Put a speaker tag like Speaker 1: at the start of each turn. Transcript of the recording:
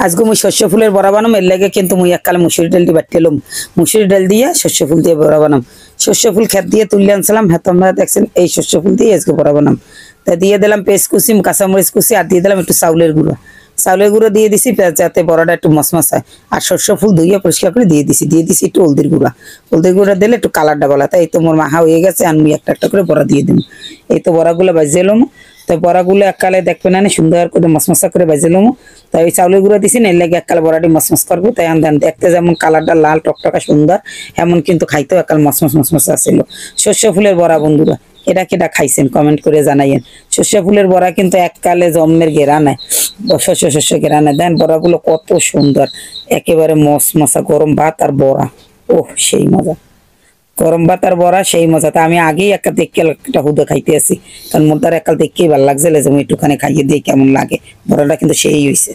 Speaker 1: আজকে মুই শস্য ফুলের বড়া বানাম, এর লাগে কিন্তু মুই এককালে মুসুরি ডাল দিয়ে বাটতেলাম। মুসুরি ডাল দিয়ে শস্য ফুল দিয়ে বড়া বানাম। শস্য ফুল খেত দিয়ে তুলে আনছিলাম, হ্যাঁ তোমরা দেখছেন এই শস্য ফুল দিয়ে আজকে বড়া বানাম। তা দিয়ে দিলাম পেঁয়াজ কুচি, কাঁচামরিচ কুচি, আর দিয়ে দিলাম একটু চাউলের গুঁড়ো। চাউলের গুঁড়ো দিয়ে দিছি যাতে বড়াটা একটু মশমশ হয়। আর শস্য ফুল ধুইয়া পরিষ্কার করে দিয়ে দিছি একটু হলদির গুঁড়া। হলদির গুঁড়া দিলে একটু কালারটা বলা। তাই এই তো মোর মাখা হয়ে গেছে, আর মুই একটা একটা করে বড়া দিয়ে দিম। এই তো বড়াগুলো বাজিয়ে এলাম। তো বড়াগুলো এককালে দেখবে না সুন্দর করে মশমশা করে বাজিয়ে এলাম। তাই ওই চাউলের গুঁড়া দিছি না, এর লাগে এককালে বড়াটি মশমশ করবো। তাই আন্দান দেখতে যেমন কালারটা লাল টকটকা সুন্দর, এমন কিন্তু খাইতেও এককাল মশমশ আসছিল। শস্য ফুলের বড়া বন্ধুরা, এটা কেটা খাইছেন কমেন্ট করে জানাইয়েন। শস্য ফুলের বড়া কিন্তু এককালে জন্মের ঘেরা নেয়, শস্য ঘেরা নেয়। দেন বড়াগুলো কত সুন্দর, একেবারে মশমশা। গরম ভাত আর বড়া, ওহ সেই মজা। গরম ভাত আর বড়া সেই মজা। তা আমি আগেই একটা দেখে একটা হুদে খাইতে আসি, কারণ মোর দ্বারা একাল দেখেই ভালো লাগছে, একটুখানি খাইয়ে দিয়ে কেমন লাগে। বড়াটা কিন্তু সেই হয়েছে।